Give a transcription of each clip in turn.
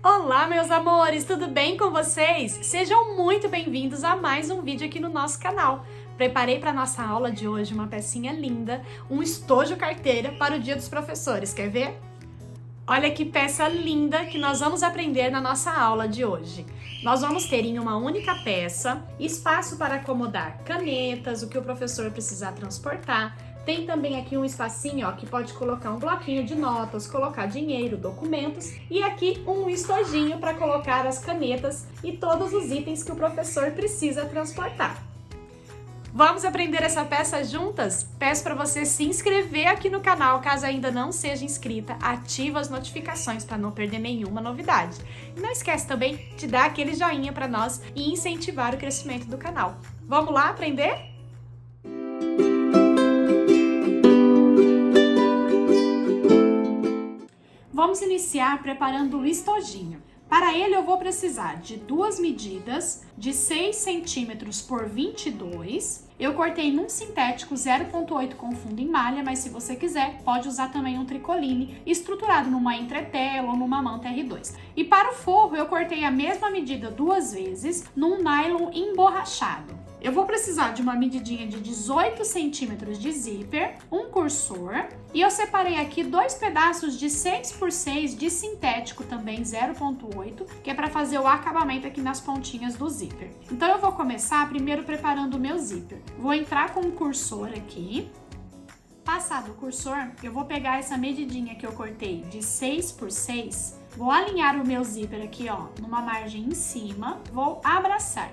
Olá, meus amores, tudo bem com vocês? Sejam muito bem-vindos a mais um vídeo aqui no nosso canal. Preparei para nossa aula de hoje uma pecinha linda, um estojo carteira para o Dia dos Professores, quer ver? Olha que peça linda que nós vamos aprender na nossa aula de hoje. Nós vamos ter em uma única peça espaço para acomodar canetas, o que o professor precisar transportar. Tem também aqui um espacinho, ó, que pode colocar um bloquinho de notas, colocar dinheiro, documentos e aqui um estojinho para colocar as canetas e todos os itens que o professor precisa transportar. Vamos aprender essa peça juntas? Peço para você se inscrever aqui no canal, caso ainda não seja inscrita, ativa as notificações para não perder nenhuma novidade. E não esquece também de dar aquele joinha para nós e incentivar o crescimento do canal. Vamos lá aprender? Vamos iniciar preparando o estojinho. Para ele eu vou precisar de duas medidas de 6 centímetros por 22. Eu cortei num sintético 0,8 com fundo em malha, mas se você quiser pode usar também um tricoline estruturado numa entretela ou numa manta R2. E para o forro eu cortei a mesma medida duas vezes num nylon emborrachado. Eu vou precisar de uma medidinha de 18 centímetros de zíper, um cursor e eu separei aqui dois pedaços de 6 por 6 de sintético também 0,8, que é para fazer o acabamento aqui nas pontinhas do zíper. Então eu vou começar primeiro preparando o meu zíper. Vou entrar com o cursor aqui. Passado o cursor, eu vou pegar essa medidinha que eu cortei de 6 por 6, vou alinhar o meu zíper aqui, ó, numa margem em cima, vou abraçar.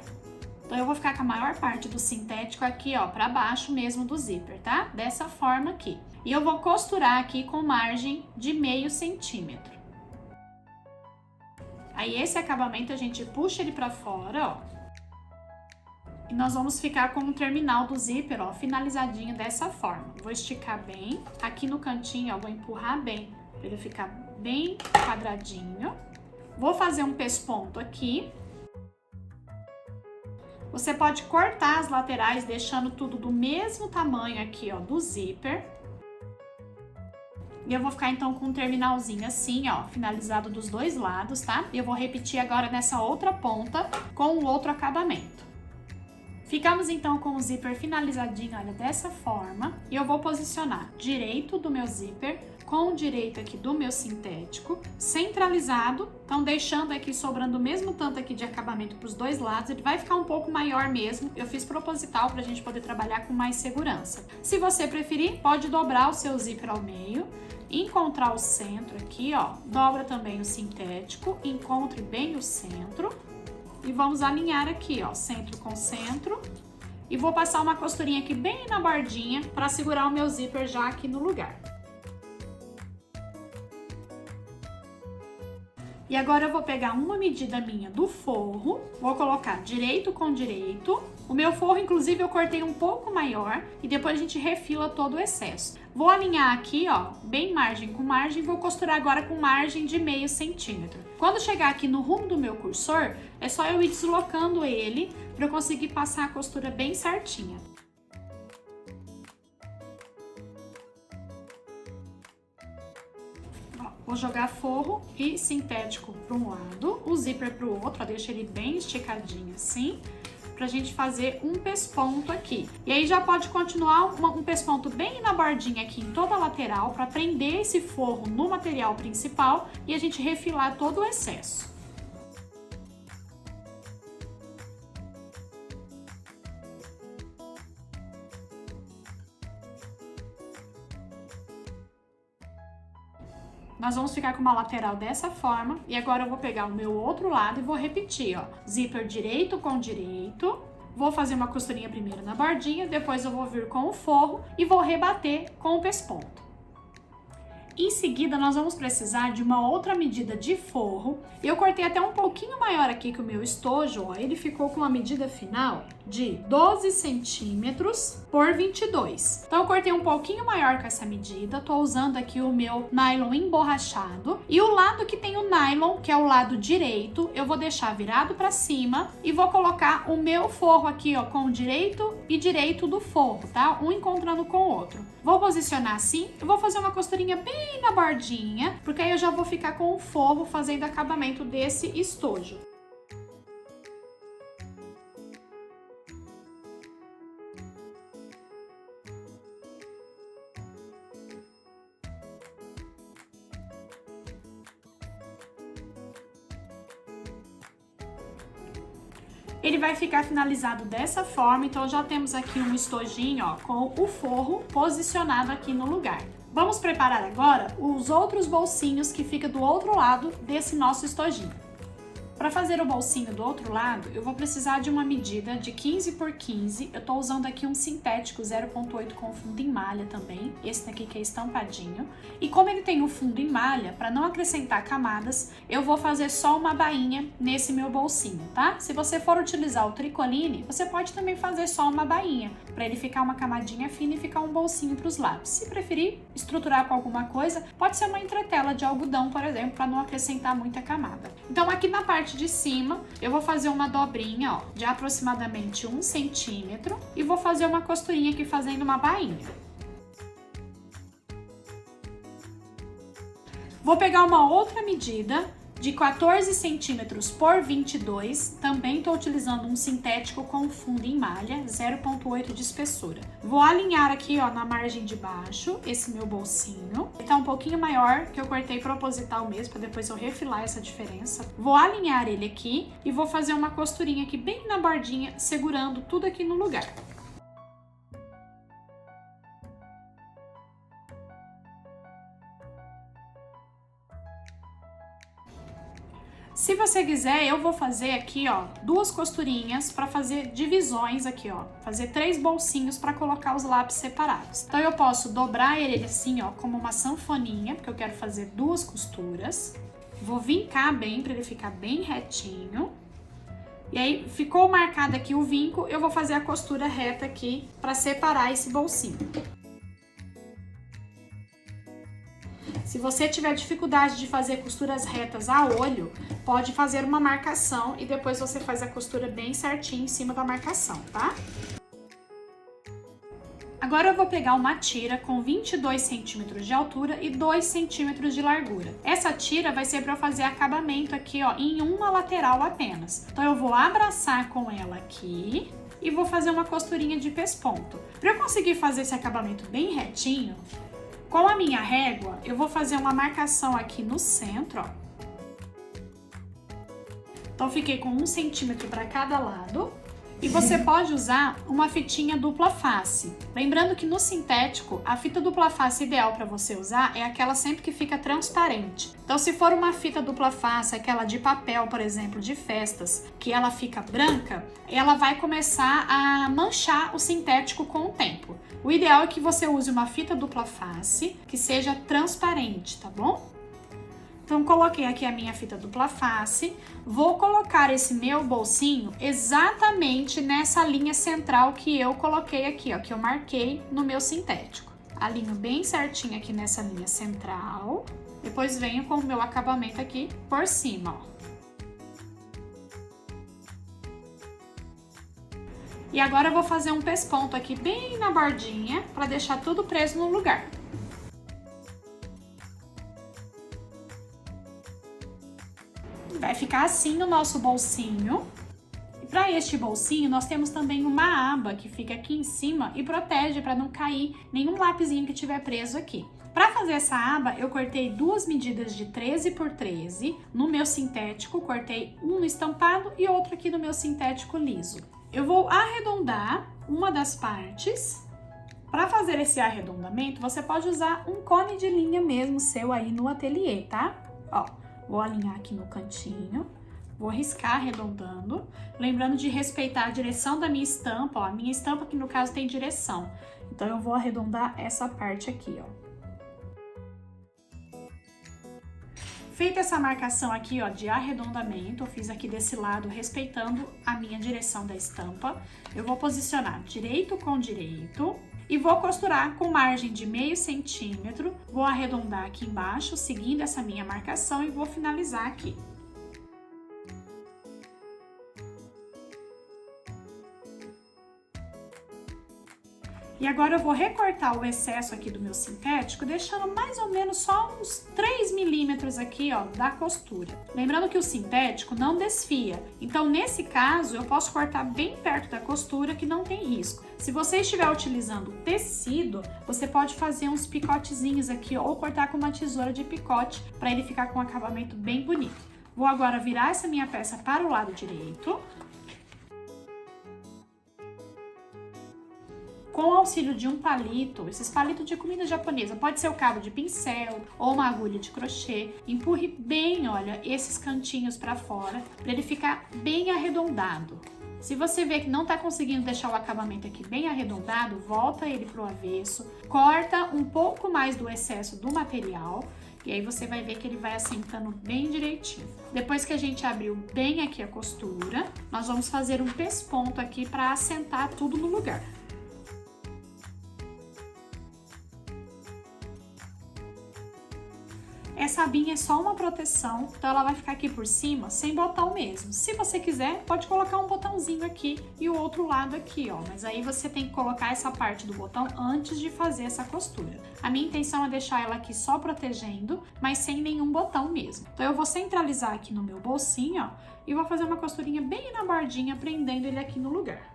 Então eu vou ficar com a maior parte do sintético aqui, ó, para baixo mesmo do zíper, tá? Dessa forma aqui. E eu vou costurar aqui com margem de meio centímetro. Aí esse acabamento a gente puxa ele para fora, ó. E nós vamos ficar com o terminal do zíper, ó, finalizadinho dessa forma. Vou esticar bem. Aqui no cantinho, ó, vou empurrar bem, para ele ficar bem quadradinho. Vou fazer um pesponto aqui. Você pode cortar as laterais, deixando tudo do mesmo tamanho aqui, ó, do zíper. E eu vou ficar então com um terminalzinho assim, ó, finalizado dos dois lados, tá? E eu vou repetir agora nessa outra ponta com o outro acabamento. Ficamos então com o zíper finalizadinho, olha, dessa forma. E eu vou posicionar direito do meu zíper com o direito aqui do meu sintético, centralizado, então deixando aqui sobrando o mesmo tanto aqui de acabamento para os dois lados, ele vai ficar um pouco maior mesmo, eu fiz proposital para a gente poder trabalhar com mais segurança. Se você preferir, pode dobrar o seu zíper ao meio, encontrar o centro aqui, ó, dobra também o sintético, encontre bem o centro e vamos alinhar aqui, ó, centro com centro e vou passar uma costurinha aqui bem na bordinha para segurar o meu zíper já aqui no lugar. E agora eu vou pegar uma medida minha do forro, vou colocar direito com direito. O meu forro, inclusive, eu cortei um pouco maior e depois a gente refila todo o excesso. Vou alinhar aqui, ó, bem margem com margem, vou costurar agora com margem de meio centímetro. Quando chegar aqui no rumo do meu cursor, é só eu ir deslocando ele para eu conseguir passar a costura bem certinha. Vou jogar forro e sintético para um lado, o zíper para o outro, ó, deixa ele bem esticadinho assim, pra gente fazer um pesponto aqui. E aí já pode continuar um pesponto bem na bordinha aqui em toda a lateral para prender esse forro no material principal e a gente refilar todo o excesso. Nós vamos ficar com uma lateral dessa forma e agora eu vou pegar o meu outro lado e vou repetir, ó, zíper direito com direito, vou fazer uma costurinha primeiro na bordinha, depois eu vou vir com o forro e vou rebater com o pesponto. Em seguida, nós vamos precisar de uma outra medida de forro. Eu cortei até um pouquinho maior aqui que o meu estojo, ó, ele ficou com a medida final de 12 centímetros por 22. Então, eu cortei um pouquinho maior com essa medida, tô usando aqui o meu nylon emborrachado. E o lado que tem o nylon, que é o lado direito, eu vou deixar virado para cima e vou colocar o meu forro aqui, ó, com o direito e direito do forro, tá? Um encontrando com o outro. Vou posicionar assim, eu vou fazer uma costurinha bem bem na bordinha, porque aí eu já vou ficar com o forro fazendo acabamento desse estojo. Ele vai ficar finalizado dessa forma, então já temos aqui um estojinho, ó, com o forro posicionado aqui no lugar. Vamos preparar agora os outros bolsinhos que ficam do outro lado desse nosso estojinho. Para fazer o bolsinho do outro lado, eu vou precisar de uma medida de 15 por 15. Eu tô usando aqui um sintético 0,8 com fundo em malha também. Esse daqui que é estampadinho. E como ele tem o fundo em malha, para não acrescentar camadas, eu vou fazer só uma bainha nesse meu bolsinho, tá? Se você for utilizar o tricoline, você pode também fazer só uma bainha, para ele ficar uma camadinha fina e ficar um bolsinho para os lápis. Se preferir estruturar com alguma coisa, pode ser uma entretela de algodão, por exemplo, para não acrescentar muita camada. Então aqui na parte de cima, eu vou fazer uma dobrinha, ó, de aproximadamente 1 centímetro e vou fazer uma costurinha aqui fazendo uma bainha. Vou pegar uma outra medida de 14 centímetros por 22, também estou utilizando um sintético com fundo em malha, 0,8 de espessura. Vou alinhar aqui, ó, na margem de baixo, esse meu bolsinho. Ele tá um pouquinho maior, que eu cortei proposital mesmo, para depois eu refilar essa diferença. Vou alinhar ele aqui e vou fazer uma costurinha aqui bem na bordinha, segurando tudo aqui no lugar. Se você quiser, eu vou fazer aqui, ó, 2 costurinhas para fazer divisões aqui, ó. Fazer 3 bolsinhos para colocar os lápis separados. Então, eu posso dobrar ele assim, ó, como uma sanfoninha, porque eu quero fazer 2 costuras. Vou vincar bem para ele ficar bem retinho. E aí, ficou marcado aqui o vinco, eu vou fazer a costura reta aqui para separar esse bolsinho. Se você tiver dificuldade de fazer costuras retas a olho, pode fazer uma marcação e depois você faz a costura bem certinho em cima da marcação, tá? Agora eu vou pegar uma tira com 22 centímetros de altura e 2 centímetros de largura. Essa tira vai ser para eu fazer acabamento aqui, ó, em uma lateral apenas. Então eu vou abraçar com ela aqui e vou fazer uma costurinha de pesponto. Para eu conseguir fazer esse acabamento bem retinho, com a minha régua, eu vou fazer uma marcação aqui no centro, ó. Então, fiquei com 1 centímetro para cada lado. E você pode usar uma fitinha dupla face. Lembrando que no sintético, a fita dupla face ideal para você usar é aquela sempre que fica transparente. Então, se for uma fita dupla face, aquela de papel, por exemplo, de festas, que ela fica branca, ela vai começar a manchar o sintético com o tempo. O ideal é que você use uma fita dupla face que seja transparente, tá bom? Então, coloquei aqui a minha fita dupla face, vou colocar esse meu bolsinho exatamente nessa linha central que eu coloquei aqui, ó, que eu marquei no meu sintético. Alinho bem certinho aqui nessa linha central, depois venho com o meu acabamento aqui por cima, ó. E agora eu vou fazer um pesponto aqui bem na bordinha, para deixar tudo preso no lugar. Vai ficar assim o nosso bolsinho. E para este bolsinho, nós temos também uma aba que fica aqui em cima e protege para não cair nenhum lapisinho que tiver preso aqui. Para fazer essa aba, eu cortei 2 medidas de 13 por 13 no meu sintético, cortei um no estampado e outro aqui no meu sintético liso. Eu vou arredondar uma das partes. Para fazer esse arredondamento, você pode usar um cone de linha mesmo seu aí no ateliê, tá? Ó, vou alinhar aqui no cantinho, vou riscar arredondando, lembrando de respeitar a direção da minha estampa, ó. A minha estampa aqui no caso tem direção, então eu vou arredondar essa parte aqui, ó. Feita essa marcação aqui, ó, de arredondamento, eu fiz aqui desse lado, respeitando a minha direção da estampa. Eu vou posicionar direito com direito e vou costurar com margem de meio centímetro. Vou arredondar aqui embaixo, seguindo essa minha marcação e vou finalizar aqui. E agora eu vou recortar o excesso aqui do meu sintético, deixando mais ou menos só uns 3 milímetros aqui, ó, da costura. Lembrando que o sintético não desfia, então nesse caso eu posso cortar bem perto da costura que não tem risco. Se você estiver utilizando tecido, você pode fazer uns picotezinhos aqui ou cortar com uma tesoura de picote para ele ficar com um acabamento bem bonito. Vou agora virar essa minha peça para o lado direito. Com o auxílio de um palito, esses palitos de comida japonesa, pode ser o cabo de pincel ou uma agulha de crochê, empurre bem, olha, esses cantinhos para fora, para ele ficar bem arredondado. Se você vê que não tá conseguindo deixar o acabamento aqui bem arredondado, volta ele pro avesso, corta um pouco mais do excesso do material, e aí você vai ver que ele vai assentando bem direitinho. Depois que a gente abriu bem aqui a costura, nós vamos fazer um pesponto aqui para assentar tudo no lugar. Essa abinha é só uma proteção, então ela vai ficar aqui por cima sem botão mesmo. Se você quiser, pode colocar um botãozinho aqui e o outro lado aqui, ó. Mas aí você tem que colocar essa parte do botão antes de fazer essa costura. A minha intenção é deixar ela aqui só protegendo, mas sem nenhum botão mesmo. Então eu vou centralizar aqui no meu bolsinho, ó, e vou fazer uma costurinha bem na bordinha, prendendo ele aqui no lugar.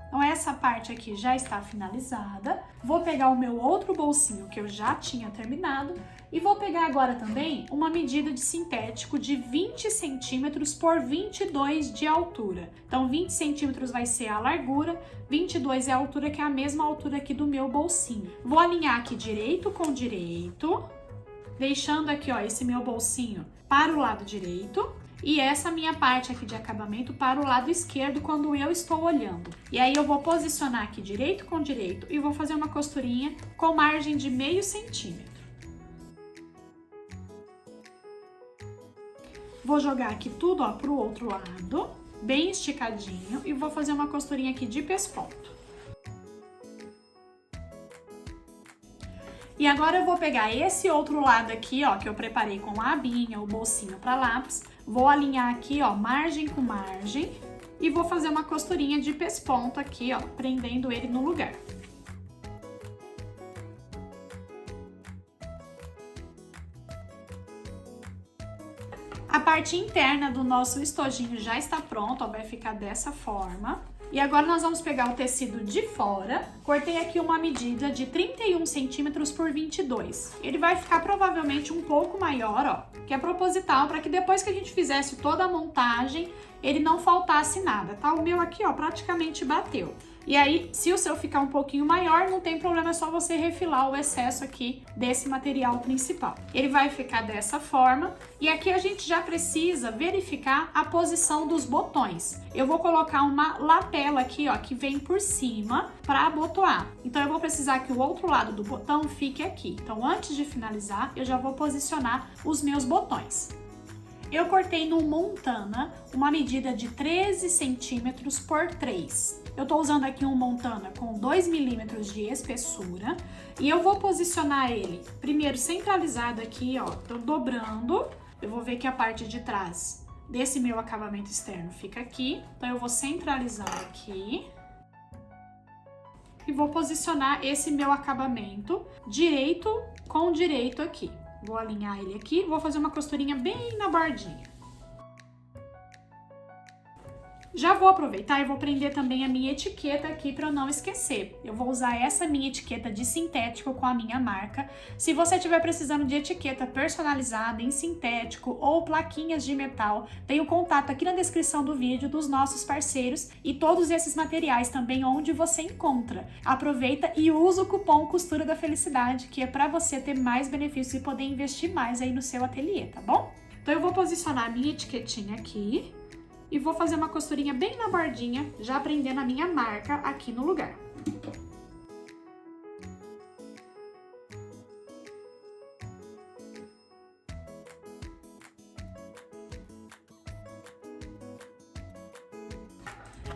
Então essa parte aqui já está finalizada. Vou pegar o meu outro bolsinho que eu já tinha terminado e vou pegar agora também uma medida de sintético de 20 centímetros por 22 de altura. Então 20 centímetros vai ser a largura, 22 é a altura, que é a mesma altura aqui do meu bolsinho. Vou alinhar aqui direito com direito, deixando aqui, ó, esse meu bolsinho para o lado direito. E essa minha parte aqui de acabamento para o lado esquerdo quando eu estou olhando. E aí eu vou posicionar aqui direito com direito e vou fazer uma costurinha com margem de meio centímetro. Vou jogar aqui tudo, ó, pro outro lado, bem esticadinho, e vou fazer uma costurinha aqui de pesponto. E agora eu vou pegar esse outro lado aqui, ó, que eu preparei com a abinha, o bolsinho para lápis. Vou alinhar aqui, ó, margem com margem e vou fazer uma costurinha de pesponto aqui, ó, prendendo ele no lugar. A parte interna do nosso estojinho já está pronta, ó, vai ficar dessa forma. E agora nós vamos pegar o tecido de fora. Cortei aqui uma medida de 31 centímetros por 22. Ele vai ficar provavelmente um pouco maior, ó, que é proposital, para que depois que a gente fizesse toda a montagem, ele não faltasse nada, tá? O meu aqui, ó, praticamente bateu. E aí, se o seu ficar um pouquinho maior, não tem problema, é só você refilar o excesso aqui desse material principal. Ele vai ficar dessa forma, e aqui a gente já precisa verificar a posição dos botões. Eu vou colocar uma lapela aqui, ó, que vem por cima para abotoar. Então eu vou precisar que o outro lado do botão fique aqui. Então antes de finalizar, eu já vou posicionar os meus botões. Eu cortei no Montana uma medida de 13 centímetros por 3. Eu tô usando aqui um Montana com 2 milímetros de espessura e eu vou posicionar ele primeiro centralizado aqui, ó, então dobrando. Eu vou ver que a parte de trás desse meu acabamento externo fica aqui, então eu vou centralizar aqui e vou posicionar esse meu acabamento direito com direito aqui. Vou alinhar ele aqui, vou fazer uma costurinha bem na bordinha. Já vou aproveitar e vou prender também a minha etiqueta aqui para eu não esquecer. Eu vou usar essa minha etiqueta de sintético com a minha marca. Se você estiver precisando de etiqueta personalizada em sintético ou plaquinhas de metal, tem o contato aqui na descrição do vídeo dos nossos parceiros e todos esses materiais também onde você encontra. Aproveita e usa o cupom Costura da Felicidade, que é para você ter mais benefícios e poder investir mais aí no seu ateliê, tá bom? Então eu vou posicionar a minha etiquetinha aqui e vou fazer uma costurinha bem na bordinha, já prendendo a minha marca aqui no lugar.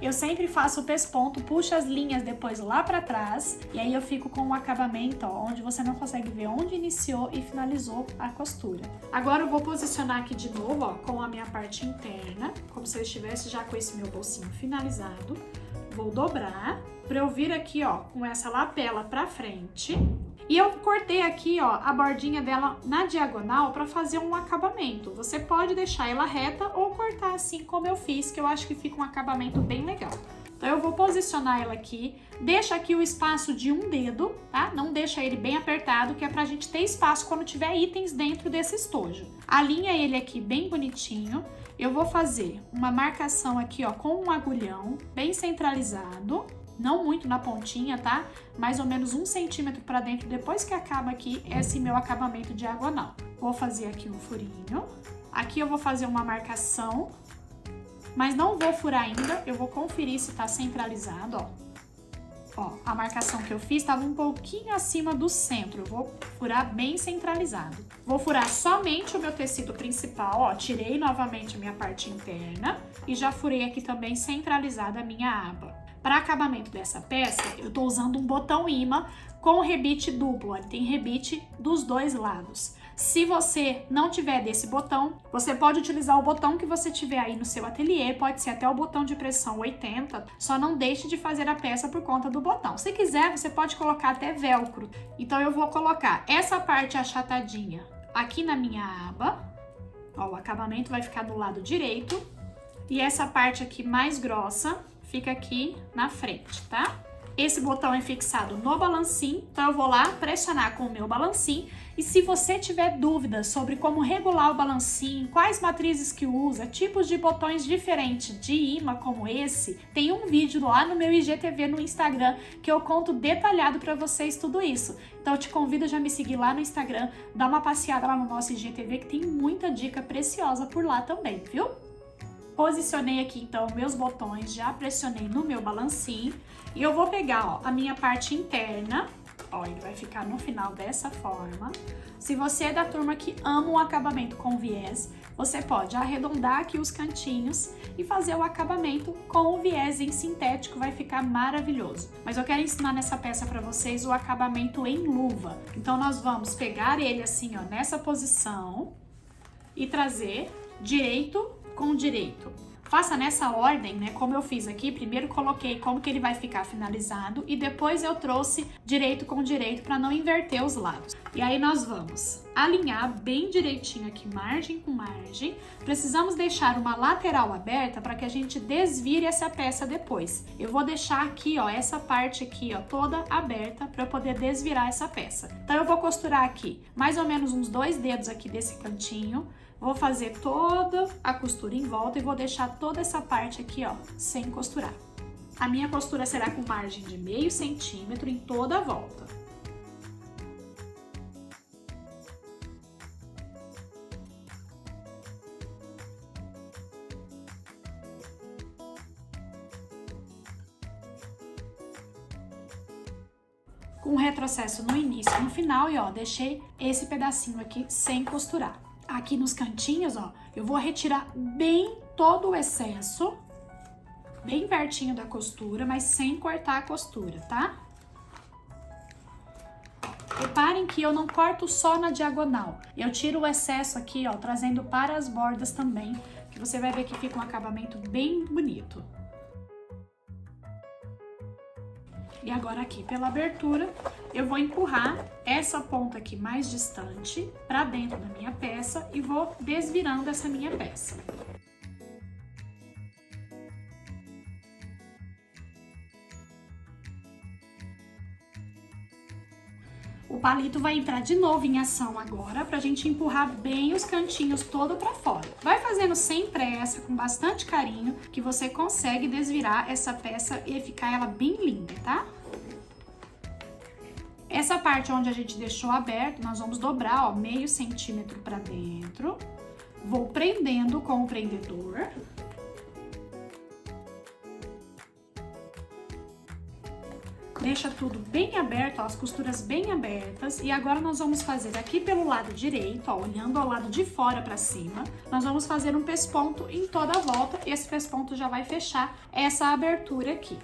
Eu sempre faço o pesponto, puxo as linhas depois lá pra trás e aí eu fico com um acabamento, ó, onde você não consegue ver onde iniciou e finalizou a costura. Agora eu vou posicionar aqui de novo, ó, com a minha parte interna, como se eu estivesse já com esse meu bolsinho finalizado. vou dobrar pra eu vir aqui, ó, com essa lapela pra frente. E eu cortei aqui, ó, a bordinha dela na diagonal pra fazer um acabamento. Você pode deixar ela reta ou cortar assim como eu fiz, que eu acho que fica um acabamento bem legal. Então eu vou posicionar ela aqui, deixa aqui o espaço de um dedo, tá? Não deixa ele bem apertado, que é pra gente ter espaço quando tiver itens dentro desse estojo. Alinha ele aqui bem bonitinho. Eu vou fazer uma marcação aqui, ó, com um agulhão bem centralizado, não muito na pontinha, tá? Mais ou menos 1 centímetro pra dentro, depois que acaba aqui esse meu acabamento diagonal. Vou fazer aqui um furinho. Aqui eu vou fazer uma marcação, mas não vou furar ainda, eu vou conferir se tá centralizado, ó. Ó, a marcação que eu fiz estava um pouquinho acima do centro, eu vou furar bem centralizado. Vou furar somente o meu tecido principal, ó, tirei novamente a minha parte interna e já furei aqui também centralizada a minha aba. Para acabamento dessa peça, eu tô usando um botão imã com rebite duplo, ó, tem rebite dos dois lados. Se você não tiver desse botão, você pode utilizar o botão que você tiver aí no seu ateliê, pode ser até o botão de pressão 80, só não deixe de fazer a peça por conta do botão. Se quiser, você pode colocar até velcro. Então eu vou colocar essa parte achatadinha aqui na minha aba, ó, o acabamento vai ficar do lado direito, e essa parte aqui mais grossa fica aqui na frente, tá? Esse botão é fixado no balancim, então eu vou lá pressionar com o meu balancim. E se você tiver dúvidas sobre como regular o balancim, quais matrizes que usa, tipos de botões diferentes de imã como esse, tem um vídeo lá no meu IGTV no Instagram que eu conto detalhado para vocês tudo isso. Então eu te convido a já me seguir lá no Instagram, dar uma passeada lá no nosso IGTV que tem muita dica preciosa por lá também, viu? Posicionei aqui então meus botões, já pressionei no meu balancim e eu vou pegar, ó, a minha parte interna, ó, ele vai ficar no final dessa forma. Se você é da turma que ama um acabamento com viés, você pode arredondar aqui os cantinhos e fazer o acabamento com o viés em sintético, vai ficar maravilhoso. Mas eu quero ensinar nessa peça para vocês o acabamento em luva. Então nós vamos pegar ele assim, ó, nessa posição e trazer direito com direito. Faça nessa ordem, né, como eu fiz aqui. Primeiro coloquei como que ele vai ficar finalizado e depois eu trouxe direito com direito para não inverter os lados. E aí nós vamos alinhar bem direitinho aqui, margem com margem. Precisamos deixar uma lateral aberta para que a gente desvire essa peça depois. Eu vou deixar aqui, ó, essa parte aqui, ó, toda aberta para eu poder desvirar essa peça. Então eu vou costurar aqui mais ou menos uns 2 dedos aqui desse cantinho. Vou fazer toda a costura em volta e vou deixar toda essa parte aqui, ó, sem costurar. A minha costura será com margem de meio centímetro em toda a volta. Com retrocesso no início e no final, e ó, deixei esse pedacinho aqui sem costurar. Aqui nos cantinhos, ó, eu vou retirar bem todo o excesso, bem pertinho da costura, mas sem cortar a costura, tá? Reparem que eu não corto só na diagonal, eu tiro o excesso aqui, ó, trazendo para as bordas também, que você vai ver que fica um acabamento bem bonito. E agora aqui pela abertura, eu vou empurrar essa ponta aqui mais distante para dentro da minha peça e vou desvirando essa minha peça. O palito vai entrar de novo em ação agora pra gente empurrar bem os cantinhos todo pra fora. Vai fazendo sem pressa, com bastante carinho, que você consegue desvirar essa peça e ficar ela bem linda, tá? Essa parte onde a gente deixou aberto, nós vamos dobrar, ó, meio centímetro pra dentro. Vou prendendo com o prendedor. Deixa tudo bem aberto, ó, as costuras bem abertas. E agora nós vamos fazer aqui pelo lado direito, ó, olhando ao lado de fora pra cima. Nós vamos fazer um pesponto em toda a volta. E esse pesponto já vai fechar essa abertura aqui.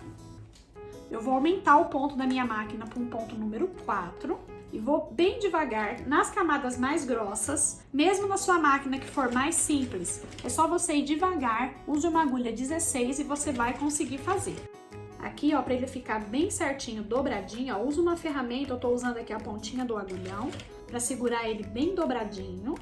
Eu vou aumentar o ponto da minha máquina para um ponto número 4. E vou bem devagar nas camadas mais grossas, mesmo na sua máquina que for mais simples. É só você ir devagar, use uma agulha 16 e você vai conseguir fazer. Aqui, ó, pra ele ficar bem certinho, dobradinho, ó, usa uma ferramenta, eu tô usando aqui a pontinha do agulhão pra segurar ele bem dobradinho.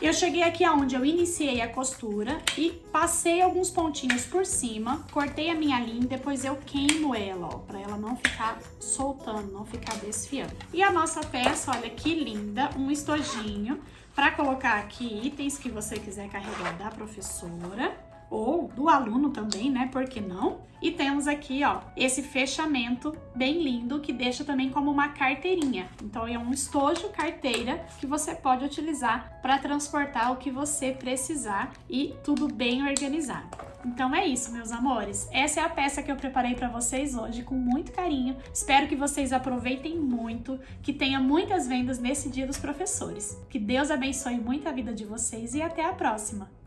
Eu cheguei aqui aonde eu iniciei a costura e passei alguns pontinhos por cima, cortei a minha linha e depois eu queimo ela, ó, pra ela não ficar soltando, não ficar desfiando. E a nossa peça, olha que linda, um estojinho pra colocar aqui itens que você quiser carregar da professora ou do aluno também, né? Por que não? E temos aqui, ó, esse fechamento bem lindo que deixa também como uma carteirinha. Então, é um estojo carteira que você pode utilizar para transportar o que você precisar e tudo bem organizado. Então é isso, meus amores. Essa é a peça que eu preparei para vocês hoje com muito carinho. Espero que vocês aproveitem muito, que tenha muitas vendas nesse Dia dos Professores. Que Deus abençoe muito a vida de vocês e até a próxima!